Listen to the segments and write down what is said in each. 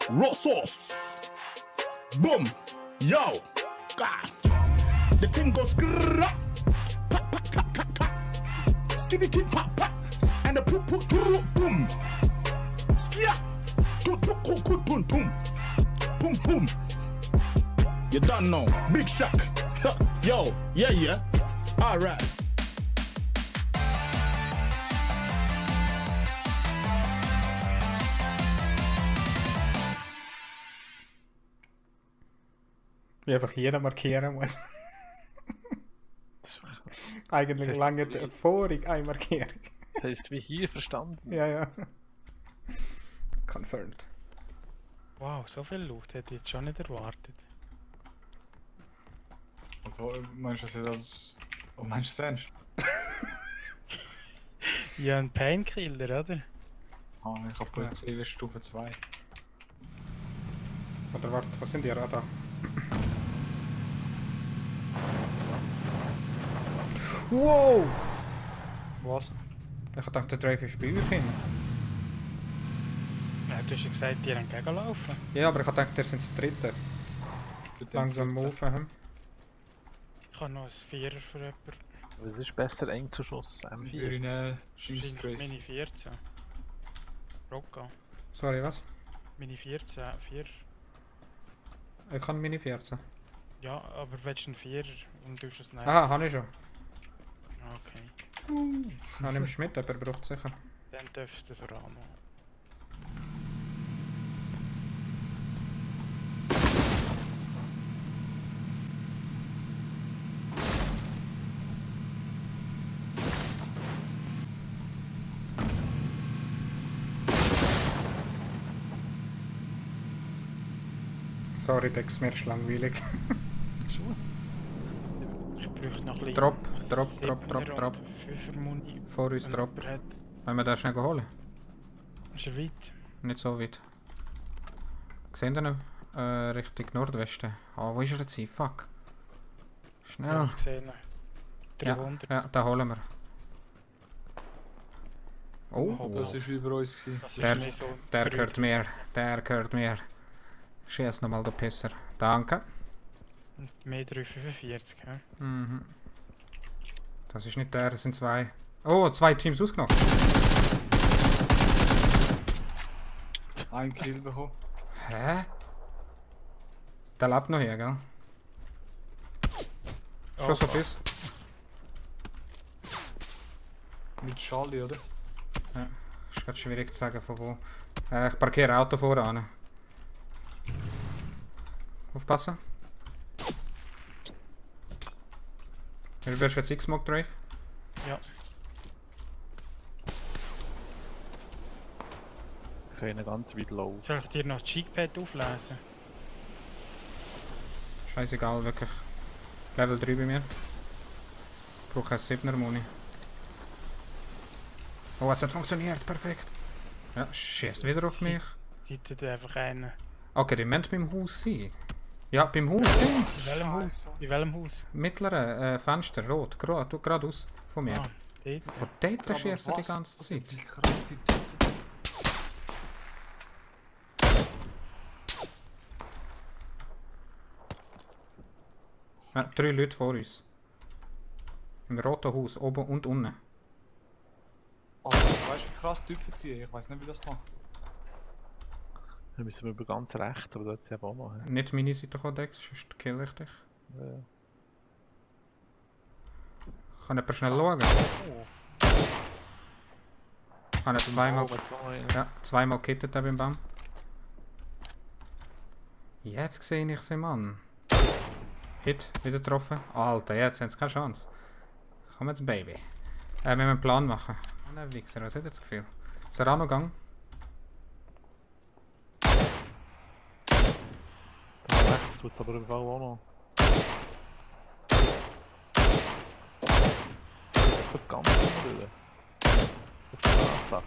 Raw sauce. Boom. Yo. God. The thing goes grrrr. Pop, pop, pop, pop, pop. Skitty keep pop, pop. And the poop, poop, poop, boom. Skia. Toot, toot, toot, toot, boom, boom. Boom, boom. You don't know. Big shock. Yo. Yeah, yeah. All right. Wie einfach jeder markieren muss. Eigentlich lange die Erfahrung eine Markierung. Das heisst, wie hier verstanden. Ja, ja. Confirmed. Wow, so viel Luft hätte ich jetzt schon nicht erwartet. Also, meinst du das jetzt als... Oh, meinst du das ernst? Ja, ein Painkiller, oder? Ah, ich hab plötzlich Stufe 2. Oder warte, was sind die Radar? Wow! Was? Ich dachte, der Drive ist bei euch hin. Ja, du hast ja gesagt, die haben gegenlaufen. Ja, aber ich dachte, der sind das dritte. Langsam move haben. Ich habe noch ein Vierer für jemanden. Aber es ist besser eng zu Schuss. Für M4. eine Wahrscheinlich Strafe. Mini 14. Rocco. Sorry, was? Mini 14, 4. Ich kann Mini 14. Ja, aber willst du einen Vierer und du hast es nicht? Aha, habe ich schon. Okay. Dann nimmst du mit, aber braucht sicher. Dann darfst du das auch noch. Sorry, Dex, mir ist langweilig. Schon. Ich bräuchte noch ein bisschen. Drop, drop, drop, drop, Siebener drop. und Fünfer Muni. Vor uns Wenn Drop. jemand hat. Wollen wir den schnell holen? Ist er weit? Nicht so weit. Sehen Sie ihn? Richtung Nordwesten. Ah, wo ist er jetzt? Fuck. Schnell. Ja, ich sehe ihn. Ja, 300. ja, den holen wir. Oh, Das war über uns. Gewesen. Das ist der, nicht so der breit. gehört mir. Der gehört mir. Schieß nochmal, du Pisser. Danke. Und mehr 345, hä? Mhm. Das ist nicht der, das sind zwei. Oh, zwei Teams ausgenommen. Ein Kill bekommen. Hä? Der lebt noch hier, gell? Schon so viel? Mit Charlie, oder? Ja, ist gerade schwierig zu sagen von wo. Ich parkiere Auto voran. Aufpassen. Du wirst jetzt X-Smoke Drive. Ja. Ich sehe ihn ganz weit low. Soll ich dir noch das Cheekpad auflesen? Scheißegal, wirklich. Level 3 bei mir. Ich brauche einen 7er Muni. Oh, es hat funktioniert, perfekt. Ja, schießt wieder auf mich. Hittet einfach einen. Okay, die meint beim Haus sein. Ja, beim Haus In sind's. welchem Haus? In welchem Haus? Mittlere Fenster, rot, geradeaus von mir. Ah, dort. Von dort schießt er die ganze Zeit. Wie krass die Typen. Ja, 3 Leute vor uns. Im roten Haus, oben und unten. Also, weißt du, wie krass die Typen die? Ich weiß nicht, wie das macht. Dann müssen wir über ganz rechts, aber da hat es eben auch noch. hä? Nicht meine Seite kommen, Dex, sonst kill ich dich. Ja. Kann jemand schnell schauen? Oh, Kann er zweimal... Mit so einem. Ja, zweimal gekittet beim Baum. Jetzt sehe ich sie, Mann. Hit, wieder getroffen. Alter, jetzt haben sie keine Chance. Komm jetzt, Baby. Wir müssen einen Plan machen. Oh nein, Wichser, was hat er das Gefühl? Serrano-Gang. Da rechts tut aber im Fall auch noch. Das wird ganz unten. Auf die Straße.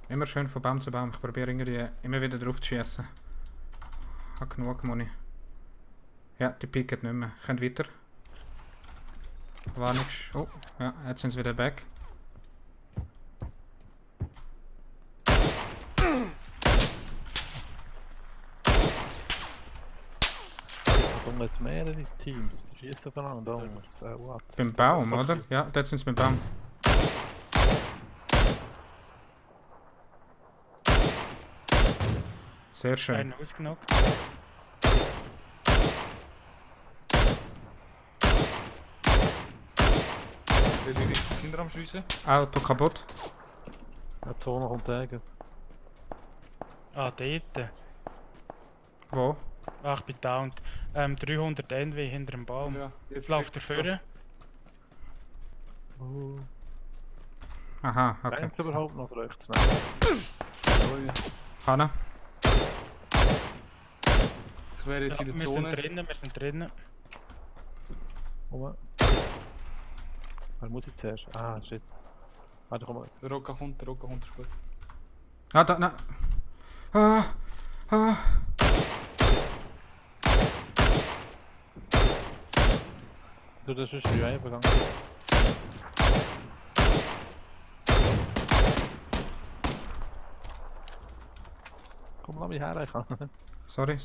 Immer schön von Baum zu Baum. Ich probiere irgendwie immer wieder drauf zu schießen. Ich habe genug Money. Ja, die picken nicht mehr. Könnt weiter. War nichts. Oh, ja, jetzt sind sie wieder back. hängen jetzt mehrere Teams, die schießen aufeinander. Und das, what? Beim Baum, oder? Ja, dort sind sie beim Baum. Sehr schön. Einen ausgenockt. Welche Richtung sind wir am Schiessen? Auto kaputt. Die Zone kommt entgegen. Ah, dort. Wo? Ach, ich bin down. 300 NW hinter dem Baum. Ja, Jetzt läuft er vorne. Aha, okay. Rennt überhaupt noch rechts? Nein. Sorry. Hanna? Ich wäre jetzt Ja, in der wir Zone. sind drinnen. Komm. Wer muss ich zuerst? Ah, shit. Warte, komm mal. Der Rocker kommt, ist gut. Ah, da, na. Ah, ah. Du, das ist früh eingegangen. Komm, lass mich her, ich kann. Sorry.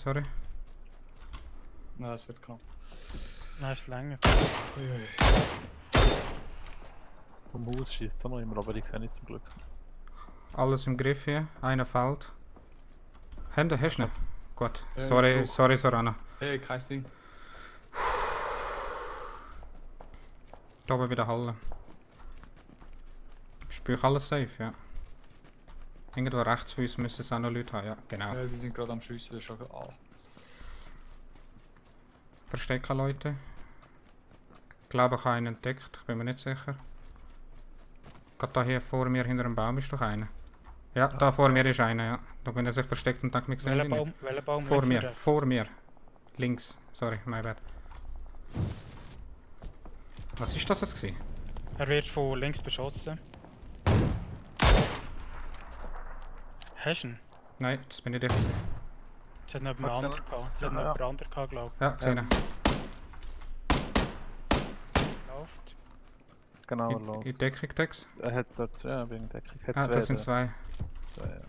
Nein, es wird knapp. Nein, ist länger. Uiui. Vom Haus schießt es noch immer, aber ich sehe nicht zum Glück. Alles im Griff hier. Einer fällt. Hände, hast du nicht? Gut. Ja, Sorry, gut. sorry, Sorana. Hey, kein Ding. Da oben bei der Halle. Spür ich alles safe, ja. Irgendwo rechts von uns müssen es auch noch Leute haben, ja, genau. Ja, die sind gerade am Schiessen, das ist schon. Ah. Verstecken, Leute. Ich glaube, ich habe einen entdeckt, ich bin mir nicht sicher. Gerade da hier vor mir hinter dem Baum ist doch einer. Ja, da vor mir ist einer, ja. Da bin ich sich versteckt und denke, mich gesehen Welcher ihn nicht. Baum? Welcher Baum? Vor links mir, oder rechts? vor mir. Links, sorry, my bad. Was ist das jetzt gewesen? Er wird von links beschossen. Hast du ihn? Nein, das bin nicht ich gewesen. Es hat noch jemand Magst du anderen gehabt. Es hat Ja, noch ja. jemand anderen gehabt, glaube Ja, gesehen. ich. Läuft. Genau, er In läuft. Deckung, Tex. Er hat dort, ja, wegen Deckung. Hat Ah, das sind zwei. zwei, ja. Ja.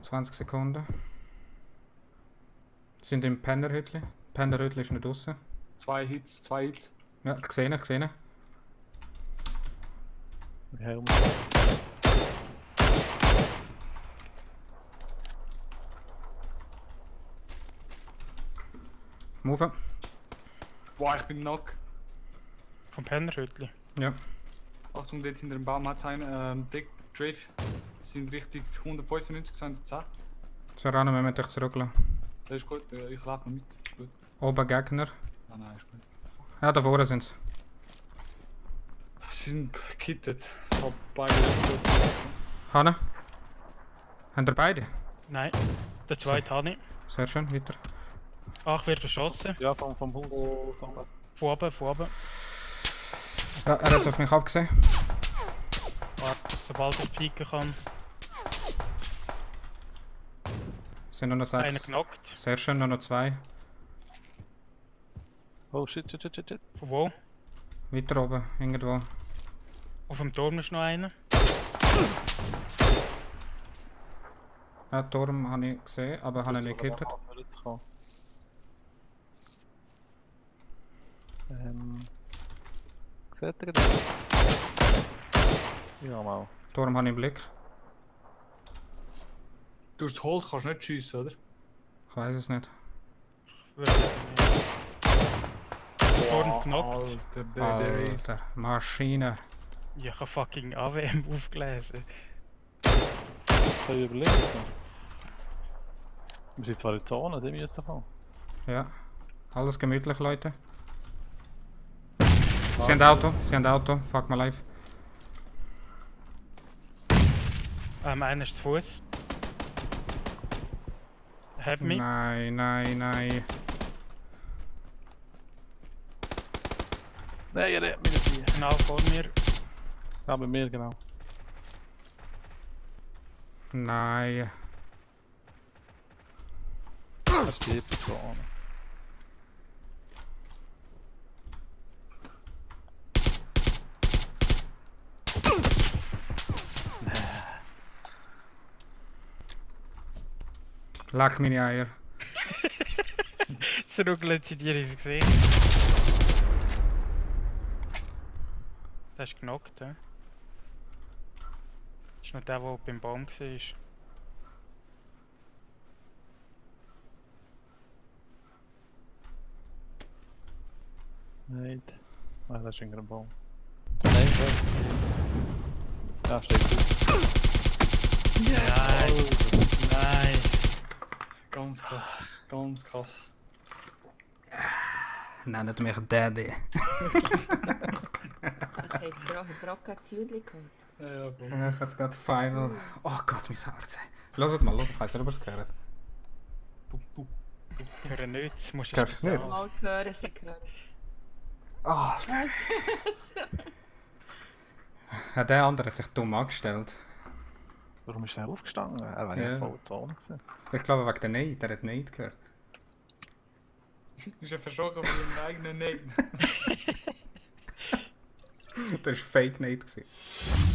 20 Sekunden. Sind im Pennerhütli. Pennerhütli ist nicht draussen. 2 Hits. Ja, gesehen. Mit Helm. Move. Boah, ich bin knock. Vom Pennerhütli. Ja. Achtung, dort hinter dem Baum hat es einen Dick Drift. Sind richtig 195, 210. Sorana, wir müssen dich zurücklassen. Das ist gut, ich laufe noch mit. Ist gut. Oben Gegner. Nein, ist gut. Ja, da vorne sind sie. Sie sind gekittet. Ich hab beide gut. Hanna? Haben ihr beide? Nein. Der zweite habe ich. Sehr schön, weiter. Ach, wird beschossen. Ja, vom Haus. Von oben. Ja, er hat es auf mich abgesehen. Warte, sobald ich pieken kann. Es sind nur noch Einer 6. genockt. Sehr schön, nur noch 2. Oh shit. Von wo? Weiter oben, irgendwo. Auf dem Turm ist noch einer. Ja, den Turm habe ich gesehen, aber habe ihn nicht gehittet. Seht ihr das? Ja, mal. Turm habe ich im Blick. Durchs Holz kannst du nicht schiessen, oder? Ich weiß es nicht. Würde ich sagen, nicht. Turm genockt. Alter, der Alter, Maschine. Ich habe fucking AWM aufgelesen. Soll ich überlegen? Wir sind zwar in der Zone, sie müssen kommen. Ja. Alles gemütlich, Leute. Sie haben Auto. Fuck my life. Einer ist zu Fuß. Hat mich. Nein. Nein, ja, der mit der Genau vor mir. Ja, bei mir, genau. Nein. Das steht die Zone. Leck meine Eier. Zurückgelegt sie dir ins Gesicht. Das ist genockt, hä? Das ist noch der, der beim Baum war. Nicht. Ah, das ist in einem Baum. Nein, da steht es. Yes! Nice! Ganz krass. Ganz krass. Nennt mich Daddy. Was hat Brocken Zügel gehabt? Ja, voll. Ich habe es gerade final. Oh Gott, mein Herz. Hört mal, ich weiß nicht, ob ihr es gehört. Ich höre nichts, musst du Hörst du nicht? sagen. Mal hören, sie hören. Alter. Ja, der andere hat sich dumm angestellt. Warum ist er aufgestanden? Er war Ja. ja voll Zone gewesen. Ich glaube wegen der Neid, der hat Neid gehört. Ist ja verschrocken von seinem eigenen Nein. Der war Fake Neid gewesen.